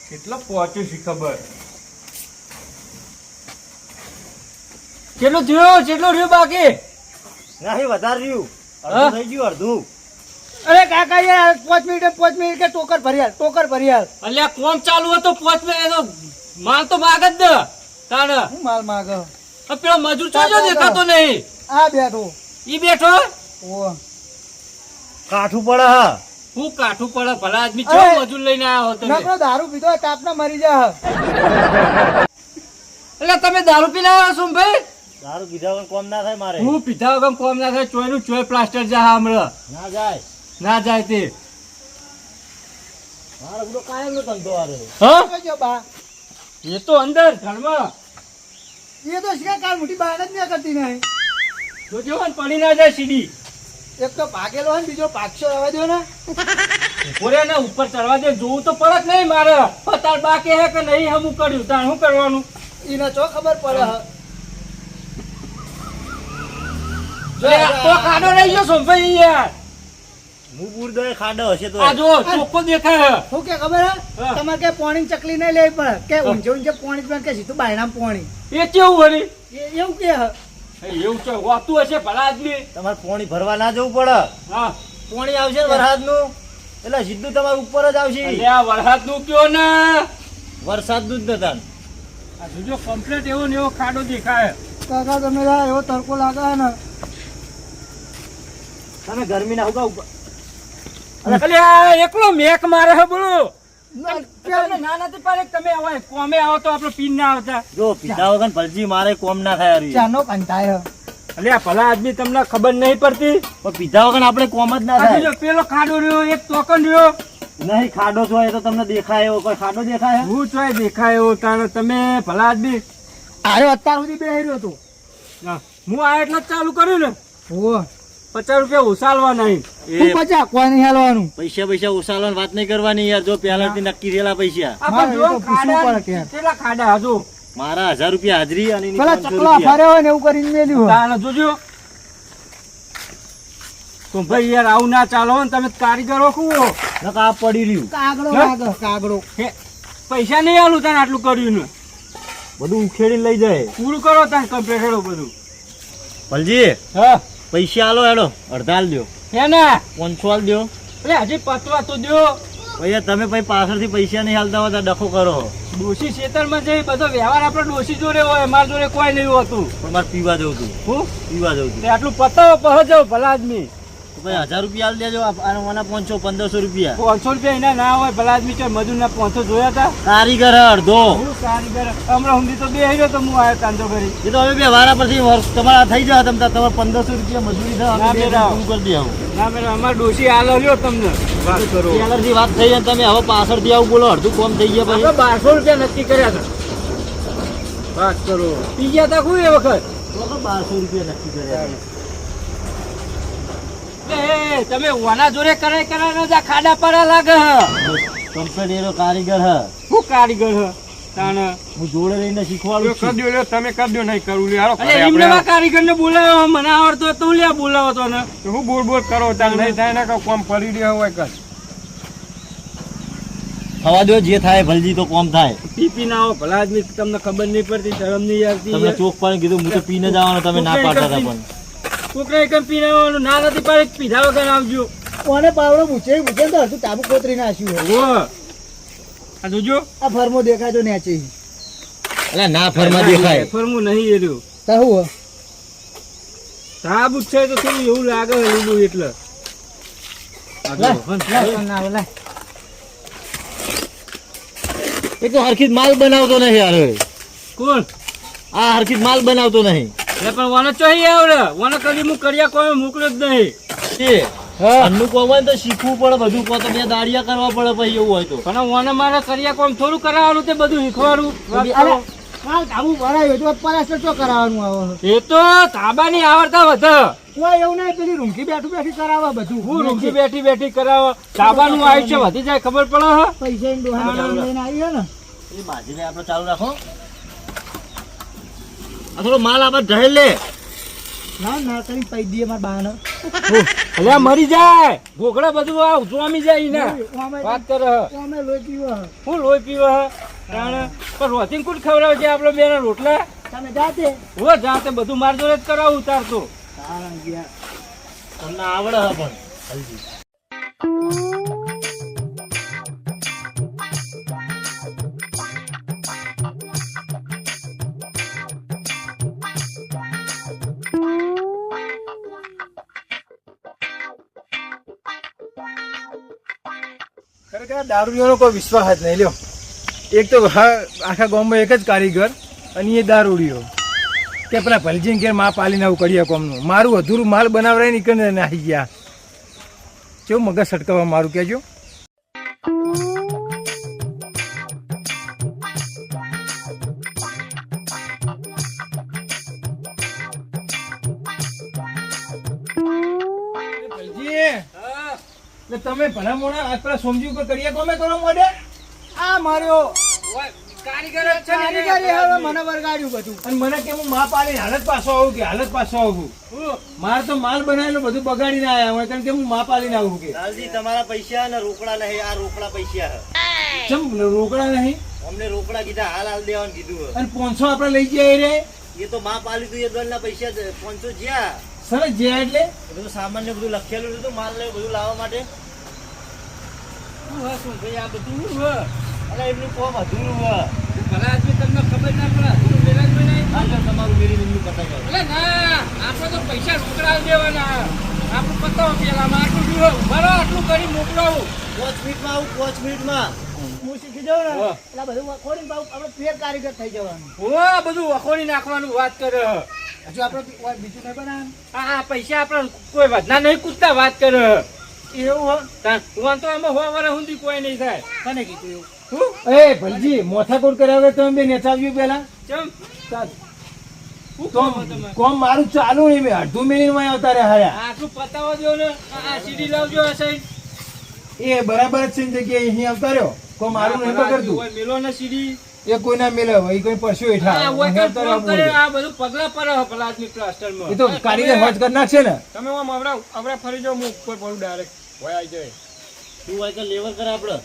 કેટલો પહોંચ્યો છે ખબર કેટલું થયું કેટલું રહ્યું બાકી નહીં વધારે રહ્યું અડધું થઈ ગયું અડધું અરે કાકા યાર 5 મિનિટ કે ટોકર ભરી હાલ અલ્યા કોમ ચાલુ હતો 5 મિનિટ તો માલ તો માગ જ દે તાણ હું માલ માગ પેલો મજૂર ચોજો દેખાતો નહીં આ બેઠો ઈ બેઠો ઓ કાઠું પડે હા હું કાઠું પડે ભલા આદમી ચો મજૂર લઈને આવ્યો તમે નકરો દારૂ પીધો તાપના મરી જા એટલે તમે દારૂ પીને આવ્યા છો ભાઈ દારૂ પીધા વગર કોમ ના થાય મારે હું પીધા વગર કોમ ના થાય ચોયનું ચોય પ્લાસ્ટર જા હમણાં ના જાય ના જાય તે મારો બધો કાયમ નો ધંધો આરે હા જો બા એ તો અંદર ઘરમાં એ તો શિકાર કાલ મોટી બહાર જ ન કરતી નહીં જોજો ને પડી ના જાય સીડી એક તો ભાગેલો હોય ને બીજો પાછો રહેવા દો ને ઓરે ને ઉપર ચડવા દે જોવું તો પડે જ નહીં મારે પતાળ બાકી હે કે નહીં હમું કર્યું તાણ શું કરવાનું એને ચો ખબર પડે તો ખાડો રહી ગયો સોમભાઈ યાર હું બુરદો ખાડો હશે તો આ જો ચોખ્ખો દેખાય શું કે ખબર હે હા. તમારે કે પોણી ચકલી નહીં લેવી પડે કે ઊંચે પોણી જ કે સીધું બાયણામ પોણી એ કેવું વળી એવું કે હે. એવું છે હોતું હશે ભલા આદમી તમારે પાણી ભરવા ના જવું પડે હા પાણી આવશે ને વરસાદનું એટલે સીધું તમારે ઉપર જ આવશે અલ્યા વરસાદનું કયો ને વરસાદનું જ નતા આ જોજો કમ્પ્લીટ એવો ને એવો ખાડો દેખાય કાકા તમે લા એવો તડકો લાગે હે ને તમે ગરમી ના ઉગા ઉપર અલ્યા એકલો મેક મારે હે બોલો ના, તમને ના નથી પાડે કે તમે આવો કોમે આવો તો આપણે પીન ના આવતા જો પીધા વગર ભલજી મારે કોમ ના થાય હારી. ચાનો કંટાય હે. અલ્યા ભલા આદમી તમને ખબર નહીં પડતી પણ પીધા વગર આપણે કોમ જ ના આ થાય જોજો પેલો ખાડો રહ્યો એક ટોકન રહ્યો નહીં ખાડો છો એ તો તમને દેખાય એવો કોઈ ખાડો દેખાય હું ચોય દેખાય એવો તારે તમે ભલા આદમી આરે અત્યાર સુધી બેહી રહ્યો તો હા, હું આ એટલે જ ચાલુ કર્યું ને ઓ 50 રૂપિયા ઉછાલવા નહીં હું પચા કોઈ નહીં હાલવાનું પૈસા ઉછાલવાની વાત નહીં કરવાની યાર જો પહેલાથી નક્કી થયેલા પૈસા આપણે એ જો તો પૂછવું ખાડા પડે કે. કેટલા ખાડા હજુ મારા 1000 રૂપિયા હાજરી અને એની પેલા 500 ચકલા રૂપિયા. ફરે હોય ને એવું કરીને મેલ્યું હોય. તાણે જોજો તો ભાઈ યાર આવું ના ચાલો ને તમે કારીગરો કુવો નકર આ પડી રહ્યું કાગડો હે? લાગે કાગડો હે, પૈસા નહીં આલું તાને આટલું કર્યું ને બધું ઉખેડીને લઈ જાય પૂરું કરો તાને કમ્પ્લીટ હેડો બધું ભલજી હા પૈસા આલો હેડો અડધા આલ દો હે ને 500 આલ દો એટલે હજી પતવા તો દો ભૈયા તમે પછી પાછળથી પૈસા નહીં હાલતા હોય તો ડખો કરો ડોશી ખેતરમાં જઈ બધો વ્યવહાર આપણે ડોશી જોડે હોય મારા જોડે કોઈ નહીં હોતું પણ મારે પીવા જવું હતું હું પીવા જવું હતું તે આટલું પતાવો પહ જાવ ભલા આદમી તો પછી 1000 રૂપિયા આલ દેજો અને મને 500 1500 રૂપિયા 500 રૂપિયા એના ના હોય ભલા આદમી છે મજૂર ના 500 જોયા હતા કારીગર હે અડધો હું કારીગર હમણાં સુધી તો બે આવ્યો તો હું આવ્યો કાંધો કરી એ તો હવે બે વારા પરથી તમારા થઈ જાય તમારે 1500 રૂપિયા મજૂરી થાય ના અમે બે બેટા. પૂરું કરી દે આવું ના મેં અમાર ડોશી હાલ આવ્યો તમને વાત કરો પહેલાથી વાત થઈ જાય તમે હવે પાછળથી આવું બોલો અડધું કોમ થઈ ગયા આપણે પછી 1200 રૂપિયા નક્કી કર્યા હતા વાત કરો પી ગયા હતા કોઈ એ વખત તો 1200 રૂપિયા નક્કી કર્યા એ તમે વાના જોડે કરે જા ખાડા પાડા લાગે કમ્પ્લેટ એનો કારીગર હે હું કારીગર હ તાણ હું જોડે રહીને શીખવાડું છું તમે કરજો નહીં કરવું લે હાલો અરે એમને કારીગર ને બોલાવ્યો મને આવડતો તો લ્યા બોલાવો તો ને હું બોલ બોલ કરો તાર નહીં થાય ને કે કોમ પડી રહ્યો હોય કર થવા દો જે થાય ભલજી તો કોમ થાય પીપી ના આવો ભલા આદમી તમને ખબર નહીં પડતી શરમ નહીં આવતી તમને ચોક પાડીને કીધું હું તો પીને જવાનું તમે ના પાડતા હતા પણ છોકરા એક પી આવવાનું ના નથી પાડે પીધા વગર આવજો કોને પાવડો પૂછે તો હજુ તાબુ કોતરી નાખ્યું હોય. ઓ આ જોજો આ ફરમો દેખાય તો નેચે અલા ના ફરમાં દેખાય ફરમું નહીં એ રહ્યું તા હું સાબુ છે તો થોડું એવું લાગે લીલું એટલે આ જો, હં. એ તો હરખી માલ બનાવતો નહીં યાર કોણ આ હરખી માલ બનાવતો નહીં એ પણ વાનો ચોહી આવડે વાનો કદી હું કર્યા કોઈ મોકલ્યો જ નહીં એ અન્નું કોમ હોય ને તો શીખવું પડે બધું કહો તો બે દાડિયા કરવા પડે પછી એવું હોય તો પણ વાને મારે કર્યા કોમ થોડું કરાવવાનું તે બધું શીખવાડું વાત કરો. કાલ તાબુ ભરાયું તો પરાસ્ટર ચો કરાવવાનું આવે એ તો તાબાની આવડતા વધે કોઈ એવું નહીં પેલી રૂમથી બેઠી કરાવવા બધું હું રૂમથી બેઠી બેઠી કરાવો તાબાનું આયુષ્ય વધી જાય ખબર પડે હ પૈસા ની ડોહાને લઈને આવી હે ને એ બાજીને આપણે ચાલુ રાખો આ થોડો માલ આપણે ઢહેલ લે ના ના કરી પૈ દઈએ મારા બાને અલ્યા મરી જાય ઘોઘડા બધું આ જોમી જાય ને વાત કરે અમે લોહી પીવો હું લોહી પીવે કારણ પણ રોટિંગ કુટ ખવડાવે છે આપણે બેના રોટલા તમે જાતે હો જાતે બધું માર જોડે જ કરાવું ઉતારતો તારા ગયા તમને આવડે હે પણ હલજી. ખરેખર દારૂડિયોનો કોઈ વિશ્વાસ જ નહીં લ્યો. એક તો આખા ગામમાં એક જ કારીગર અને એ દારૂડિયો કે પેલા ભલજીને ઘેર માં પાલીને આવું કરીએ કોમનું મારું અધૂરું માલ બનાવરાય નીકળે નાખી ગયા કેવું મગજ સટકાવવા મારું કહેજો. તમે ભલા મોણા આજ પેલા સોમજી ઉપર કરીએ કોમે કરો મોડે આ માર્યો કારીગર જ છે ને કારીગરી હવે મને વરગાડ્યું બધું અને મને કે હું માં પાલીને હાલત પાછો આવું કે હાલત પાછો આવું મારે તો માલ બનાવેલો બધું બગાડીને આયા હોય કારણ કે હું માં પાલીને આવું કે લાલજી તમારા પૈસા ને રોકડા નહીં, આ રોકડા પૈસા હે. ચમ રોકડા નહીં અમને રોકડા કીધા હાલ દેવાનું કીધું હે. અને 500 આપણે લઈ જઈએ રે એ તો માં પાલી તું એ દોડના પૈસા 500 જ્યાં સરસ જે એટલે એ બધું સામાન ને બધું લખેલું હતું માલ ને બધું લાવવા માટે. શું હે શું ભાઈ આ બધું શું હે અરે એમનું કોમ અધૂરું હે. ભલા આદમી તમને ખબર ના પડે શું પેલા જ નહીં આગળ તમારું મેરી એમનું પતાવી આવો. એટલે ના આપણે તો પૈસા રોકડા દેવાના આપણું પતાવો પેલા આટલું જુઓ બરો આટલું કરી મોકલાવું 5 મિનિટમાં આવું 5 મિનિટમાં. હું શીખી જાઉં ને વાહ. એટલે બધું ખોડીને પાછું આપણે ફેર કારીગર થઈ જવાનું હો બધું વખોડી નાખવાનું વાત કરે હજુ આપણે બીજું નહીં બનાવે આ પૈસા આપણે કોઈ વધના નહીં કૂદતા વાત કરે એવું હો હું તો આમાં 100 વર્ષ સુધી કોઈ નહીં થાય કને કીધું એવું હું એ ભલજી મોથાકોટ કરાવે તમે બે નેતાવ્યું પેલા ચમ ચાલ હું કોમ કહો તમે કોમ મારું ચાલુ નહીં મેં અડધું મિનિટ માં આવતા રહ્યા હાર્યા આટલું પતાવો દો ને આ સીડી લાવજો આ સાઈડ એ બરાબર જ છે ને જગ્યાએ અહીં આવતા રહ્યો કોઈ મારું નહીં પકડતું મેલો ને સીડી એ કોઈ ના મેલે હોય કોઈ પરસ્યો હેઠા આ અહીં વખત આવતા ફોન કરે રહ્યા આ બધું પગલા પર હે પેલા આદમી પ્લાસ્ટરમાં એ તો કારીગર હોજ કરી નાખશે ને તમે આમ આવડા ફરી જાઓ હું ઉપર પડું ડાયરેક્ટ હોય આવી જાય તું આ લેવલ કરે આપડે.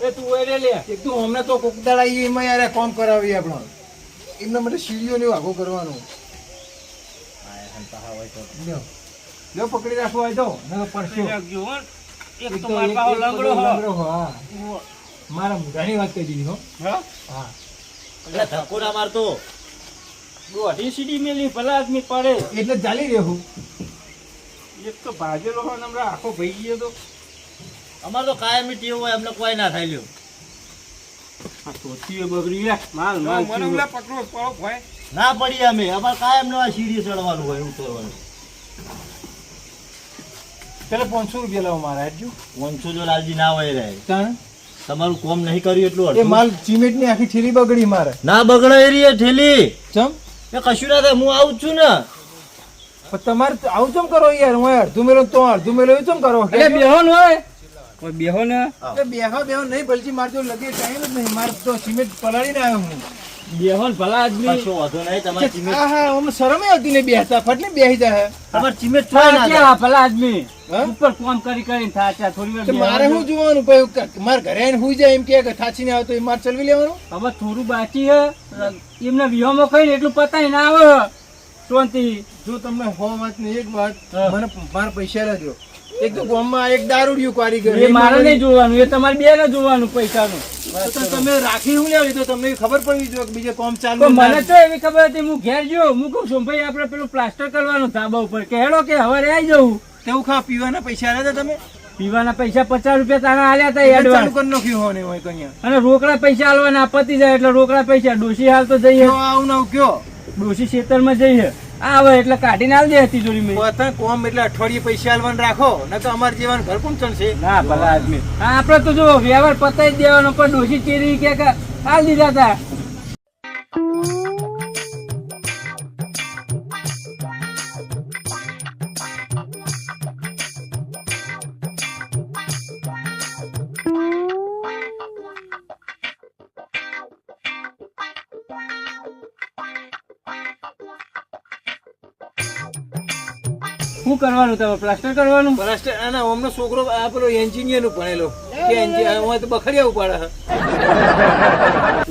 એ તું ઓરે લે એક તો હમણાં તો કોકદાડા એમાં યાર કોમ કરાવીએ આપણો એમના માટે સીડીઓ ને વાઘો કરવાનું લ્યો લ્યો પકડી રાખવો હોય તો નકર પરસ્યો રાખજો હો. એક એક તો તો મારા એક- પાસે એક લંગડો બધો હે. લંગડો હો, હા મારા ઘણી વાત કહી દીધી હો હા હા એટલે ધક્કો ના મારતો. દોઢી સીડી મેલી પેલા આદમી પડે એટલે ચાલી રહ્યું એક તો ભાજેલો હોય ને હમણાં આખો ભઈ ગયો તો અમારે તો કાયમી ટેવ હોય, અમને કોઈ ના થાય લ્યો. આ ધોતીઓ બગડી ગયા માલ માલ મને ઓલા પકડો પડો ભાઈ ના પડીએ અમે, અમારે કાયમ નો આ સીડી ચડવાનું હોય ઉતરવાનું. પેલા 500 રૂપિયા લાવો મારા હજુ 500 જો લાલજી ના હોય રહે, તાણ તમારું કોમ નહીં કર્યું એટલું એ અડધું. માલ સિમેન્ટ ની આખી થેલી બગડી મારે ના બગડે એ રહી એ થેલી ચમ એ કશું ના થાય, હું આવું જ છું ને. પણ તમારે તો આવું ચમ કરો યાર હું અડધું મેલો તો અડધું મેલો એવું ચમ કરો એટલે બેહો ને હોય કોઈ બેહો ને એટલે બેહો નહીં ભલજી મારે તો લગે ટાઈમ જ નહીં મારે તો સિમેન્ટ પલાળીને આવ્યો હું બેહો ને ભલા આદમી કશો વાંધો નહીં, તમારે ચિમેટ હા હા અમે શરમે આવતી નહીં બેસતા ફટને બેસી જાય તમારે ચિમેટ છોય ના થાય. ક્યાં ભલા આદમી હા? ઉપર ફોન કરી થાચા થોડી વાર તો મારે બેહવા શું જોવાનું પછી મારે ઘરે આવીને હુઈ જાય એમ કે થાચીને આવે તો એ મારે ચલવી લેવાનું દો. હવે થોડું બાકી હે એમને વિહોમાં ખાઈને એટલું પતાઈ ના આવે શાંતિ જો તમને હો વાત ને એક વાત હા. મને મારા પૈસા લાગ્યો એક તો ગામમાં એક દારૂડિયું કારીગર એ મારે નહીં જોવાનું એ તમારે બે ને જોવાનું પૈસાનું તો તમે રાખી હું લેવી તો તમને ખબર પડવી જોઈએ કે બીજે કામ તો ચાલુ મને તો એવી ખબર હતી હું ઘેર ગયો હું કહું છું ભાઈ આપણે પેલું પ્લાસ્ટર કરવાનું ધાબા ઉપર કે હેડો કે હવે આવી જવું તેવું ખા પીવાના પૈસા આલ્યા હતા તમે પીવાના પૈસા 50 રૂપિયા તારા આલ્યા હતા ચાલુ એડવાન્સ કરી નાખ્યું હોય ને હોય કન્યા અને રોકડા પૈસા આલવાના પતી જાય એટલે રોકડા પૈસા ડોશી હાલ તો જઈએ આવું ના કયો ડોશી ખેતરમાં જઈએ આવે એટલે કાઢીને આલ દે હતી જોડી મેં પોતા કોમ એટલે અઠવાડિયે પૈસા આલવાના રાખો નકર અમારે જીવાનું ઘર કોણ ચણશે ના ભલા આદમી આપડે તો જો વ્યવહાર પતાઈ જ દેવાનો પણ ડોશી ચેરી કે હાલ દીધા હતા શું કરવાનું તમે પ્લાસ્ટર કરવાનું પ્લાસ્ટર આના ઓમનો છોકરો આ પેલો એન્જિનિયર નું ભણેલો કે એન્જિનિયર તો બખડિયા ઉપાડે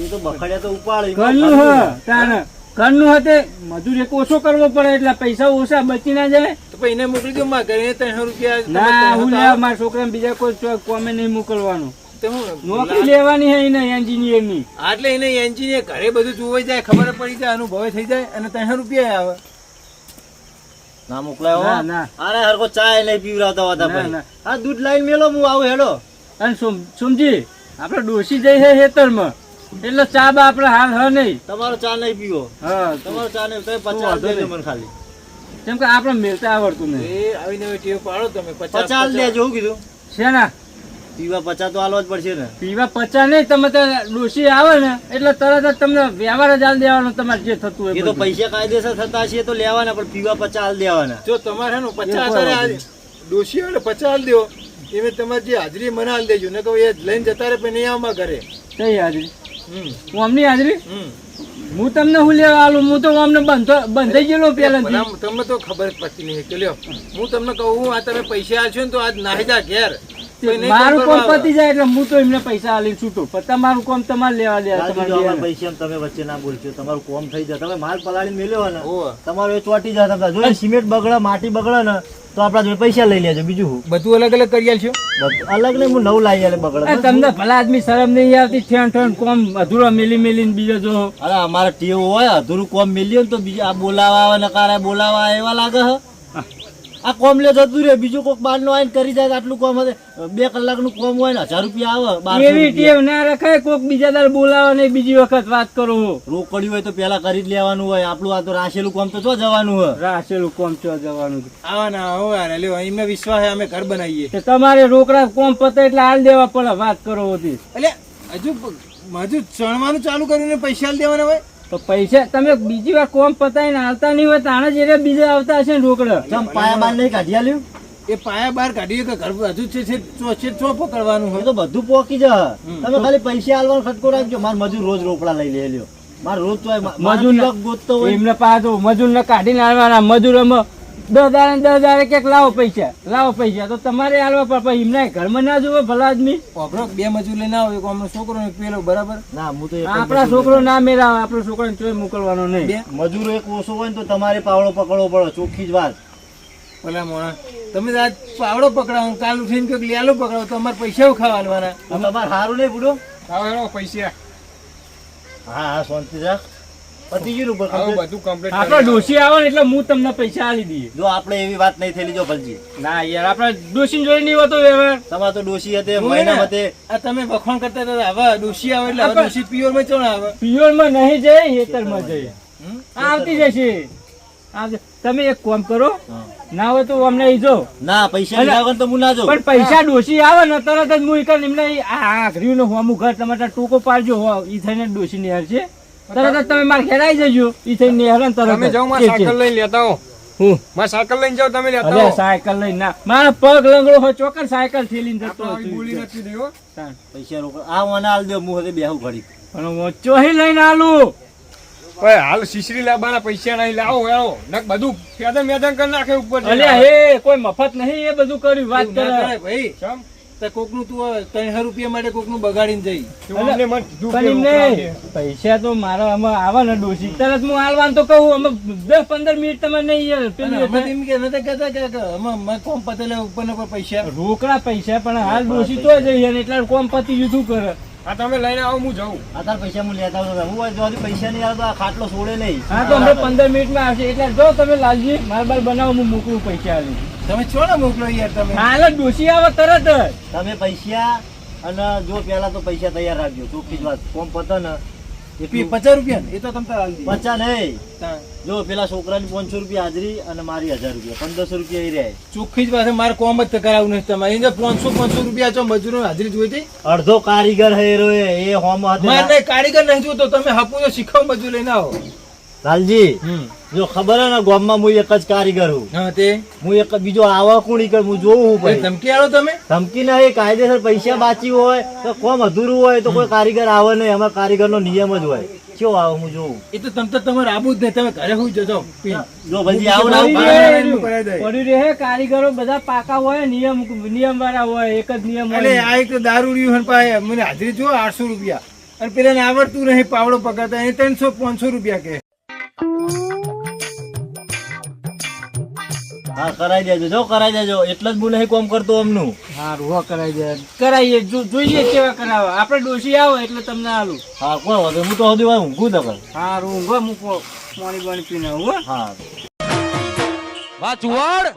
એ તો બખડ્યા તો ઉપાડ ઘરનું હ તાને ઘરનું હતે મજૂર એક ઓછો કરવો પડે એટલે પૈસા ઓછા બચી ના જાય તો પછી એને મોકલી દો માં ઘરે 300 રૂપિયા ના હું લેવા મારા છોકરાને બીજા કોઈ કોમે નહીં મોકલવાનું તો હું નોકરી લેવાની હે એને એન્જિનિયર ની એટલે એને એન્જિનિયર ઘરે બધું જોવાઈ જાય ખબર પડી જાય અનુભવ થઈ જાય અને 300 રૂપિયા આવે ના મોકલાયો ના, ના. અરે હરકો ચાય નહીં પીવરાવતા હોતા ના, ભાઈ ના. આ દૂધ લાઈન મેલો હું આવું હેડો અને સમજી આપડે ડોસી જઈ છે ખેતરમાં એટલે ચા બા આપડે હાલ હ નહીં તમારો ચા નહીં પીવો હા તમારો ચા નહીં તમે વાંધો 50 દેજો નહીં. મને ખાલી કેમ કે આપડે મેળતા આવડતું નહીં એ આવીને હવે ટેવ પાડો તમે 50 દેજો હું કીધું શેના પીવા 50 તો આલવા જ પડશે ને પીવા પચા નહીં તમે તો ડોસી આવે ને એટલે તરત જ તમને વ્યવહાર જ હાલ દેવાનો તમારે જે થતું હોય એ તો બધું. પૈસા કાયદેસર થતા હશે તો લેવાના પણ પીવા 50 આલ દેવાના જો તમારે હેનું 50 એ હાજર ડોશી વાળે 50 હાલ દો એમે તમારે જે હાજરી મને હાલ દેજો ને કહું એ લઈને જતા રહે પણ નહીં આવમાં ઘરે કઈ હાજરી હમ હું અમની હાજરી હમ હું તમને હું લેવા આલું હું તો અમને બંધાઈ ગયેલો પેલાથી ભલા તમને તો ખબર જ પડતી નહીં કે લ્યો હું તમને કહું આ તમે પૈસા આલશો ને તો આજ નાહી જા ઘેર કોઈ નહીં મારું કામ કામ કરવા પતી જાય એટલે હું તો એમને પૈસા આલી છૂટું પણ તમારું કામ તમારે લેવા દેવા રાજુ, તમારે જો અમારા દેવાના. પૈસા તમે વચ્ચે ના બોલશો તમારું કોમ થઈ જાય તમે માલ પલાળીને મેલ્યો હોય ને હોવે. તમારું એ ચોટી જાય તમે જો સિમેન્ટ બગડે માટી બગડે ને તો આપણા જોડે પૈસા લઈ લેજો બીજું શું બધું અલગ અલગ કરી આલશો બધું અલગ નહીં હું નવું લાવી આલે બગડે એ તમને ભલા આદમી શરમ નહીં આવતી ઠેણ ઠેણ કોમ અધૂરો મેલી મેલીને બીજો જો અરે અમારે ટેવ હોય અધૂરું કોમ મેલ્યું ને તો બીજું આ બોલાવા આવે નકારે બોલાવા આવે એવા લાગે હ આ કોમ લે જતું રે બીજું કોક બાર નો આવીને કરી જાય તો આટલું કોમ હશે 2 કલાકનું કોમ હોય ને 1000 રૂપિયા આવે 1200 એવી રૂપિયા. ટેવ ના રખાય કોક બીજા દર બોલાવો ને બીજી વખત વાત કરો રોકડ્યું હોય તો પેલા કરી જ લેવાનું હોય આપણું આ તો રાશેલું કોમ તો જો જવાનું હોય રાશેલું કોમ ચો જવાનું આવા ના આવો યાર લ્યો એમને વિશ્વાસ છે અમે ઘર બનાવીએ તે તમારે રોકડા કોમ પતે એટલે હાલ દેવા પડે વાત કરો હતી એટલે હજુ ચણવાનું ચાલુ કર્યું ને પૈસા આલ દેવાના હોય તો પૈસા તમે બીજી વાર કોમ પતાવીને હાલતા નહીં હોય તાણે જ એટલે બીજા આવતા હશે ને રોકડા ચમ પાયા બાર નહીં કાઢી આલ્યું એ પાયા બહાર કાઢીએ કે ઘર હજુ છે ચો પકડવાનું એ હોય તો બધું પોકી જાય તમે ખાલી પૈસા આલવાનો ખટકો રાખજો માર મજૂર રોજ રોકડા લઈ લે લ્યો માર રોજ તો મજૂર ગોતતો હોય એમને પાછો મજૂર ને કાઢીને આવવાના મજૂર એમાં 10 દાડે ક્યાંક લાવો પૈસા તો તમારે હાલવા પડે પણ એમને ઘરમાં ના જોવે ભલા આદમી ઓગળો બે મજૂર લઈને આવો એક અમનો છોકરો ને એક પેલો બરાબર ના હું તો એક જ આપણા મજૂર છોકરો ના મેળાવે આપણો છોકરાને ચોય મોકલવાનો નહીં બે મજૂરો એક ઓછો હોય ને તો તમારે પાવડો પકડવો પડે ચોખ્ખી જ વાત પેલા મોણા તમે તો આજ પાવડો પકડાવો કાલ ઉઠીને કંઈક લેલો પકડાવો તો અમારે પૈસા ખાવા આલવાના તમારે સારું નહીં બુડો આવો હેડો પૈસા હા હા શાંતિ રાખ પતી ગયું ઉપર આવો બધું કમ્પ્લીટ આપડે ડોશી આવે ને એટલે હું તમને પૈસા આલી દઈએ જો આપણે એવી વાત નહીં થયેલી જો ભલજી ના યાર આપડે ડોશી જોઈ નહીં હોતો વ્યવહાર તમારે તો ડોશી હતી જોયું મહિના ને? મતે આ તમે વખોણ કરતા હતા હવે ડોશી આવે એટલે હવે ડોશી પ્યોર માં ચણ આવે પિયોર માં નહીં જાય હેતરમાં જઈએ હમ? આવતી જશે તમે એક કામ કરો હા. ના હોય તો અમને ઈ જો ના પૈસા અલા. લીધા વગર તો હું ના જાઉં. પણ પૈસા ડોશી આવે ને તરત જ હું ઈ એમને આ ઘર્યું ને હોમું ઘર તમારે ટૂંકો પાડજો હો ઈ થઈને ડોશી નિહાર છે તરત જ તમે મારે ઘેર આવી જજો ઈ થઈને નિહાર ને તરત તમે જ. જાઓ માં છે, સાયકલ છે. લઈને લેતા હો હું માં સાયકલ લઈને જાઓ તમે લેતા અરે હો સાયકલ લઈને ના મારા પગ લંગડો હોય ચોક્કસ સાયકલ ઠેલીને જતો આપણે આવી બોલી હતો. નથી દેવો તાણ. પૈસા રોકડ આ મને આલ દો હું હવે બેહું ઘડી પણ હું ચોહી લઈને આલું ઓય હાલ શીશરી લાવવાના પૈસા નહીં લાવો હેડો નક બધું ફેદન મેદન કરી નાખે ઉપર અલ્યા હે કોઈ મફત નહીં એ બધું કર્યું વાત એવું ના કરે કરાય ભાઈ ચમ તો કોકનું તું 300 રૂપિયા માટે કોકનું બગાડીને જઈ તું અમને મન કીધું કે પણ એમ ઉપરા નહીં. દે. પૈસા તો મારા આમાં આવે ને ડોશી તરત હું હાલવાનું તો કહું અમે 10-15 મિનિટ તમે નહીં યાર પેલું અમે એટલે એમ કે નતા કહેતા કે અમે કોમ પતેલા ઉપર ને ઉપર પૈસા રોકડા પૈસા પણ હાલ ડોશી તો જઈએ ને એટલે કોમ પતી ગયું શું કરે આ તમે લઈને આવો હું જાઉં આ તાર પૈસા હું લેતા આવું હું હોય જો હજી પૈસા નહીં આવે તો આ ખાટલો છોડે નહીં હા તો અમે 15 મિનિટમાં આવશે એટલે જો તમે લાલજી માર બાર બનાવો હું મોકલું પૈસા આલી તમે છો ને મોકલો યાર તમે હાલ જ ડોશી આવે તરત જ તમે પૈસા અને જો પેલા તો પૈસા તૈયાર રાખજો ચોખ્ખી જ વાત કોમ પતે ને એટલું 50 રૂપિયા ને? એ તો તમે તાર આલી દીધા. 50 નહીં તાણ. જો પેલા છોકરાની 500 રૂપિયા હાજરી અને મારી 1000 રૂપિયા 1500 રૂપિયા એ રહે ચોખ્ખી જ વાત છે, મારે કોમ જ કરાવવું નથી તમારે એને 500 રૂપિયા છો મજૂરો હાજરી જોઈ હતી અડધો કારીગર હે રો એ હોમ મારે હાથે નહીં, કારીગર નહીં જોતો તમે હપુનો શીખવ મજૂર લઈને આવો લાલજી જો ખબર હે ને ગામમાં હું એક જ કારીગર હું હા તે હું એક બીજો આવા કોણી કર હું જોઉં હું ભાઈ ભાઈ ધમકી આલો તમે ધમકી નહીં કાયદેસર પૈસા બાચી હોય તો કોમ અધૂરું હોય તો કોઈ કારીગર આવે નહીં અમારા કારીગરનો નિયમ જ હોય કેવો આવે હું જોઉં. એ તો તમ તો તમારે આબુ જ નહીં, તમે ઘરે હોઈ જજો જો પછી આવું ને આવું પડી કરે. રહે. પડ્યું રહે, કારીગરો બધા પાકા હોય, નિયમ વાળા હોય, એક જ નિયમ એટલે હોય. આ એક તો દારૂડિયું હન પાય મને હાજરી જો 800 રૂપિયા અને પેલાને આવડતું નહીં પાવડો પકડતા એને 300-500 રૂપિયા કે. હા કરાઈ દેજો, જો કરાઈ દેજો. એટલે જ હું નહીં કોમ કરતો અમનું. હારું, હો કરાઈ દે. કરાઈએ, જોઈએ કેવા કરાવવા. આપણે ડોશી આવો એટલે તમને આલું. હા કોઈ વાંધો નહીં. હું તો હજી વાર ઊંઘું તો કર. હારું, ઊંઘો, મૂકો. પાણી બાણી પીને આવું, હો. હા વાચુવાડ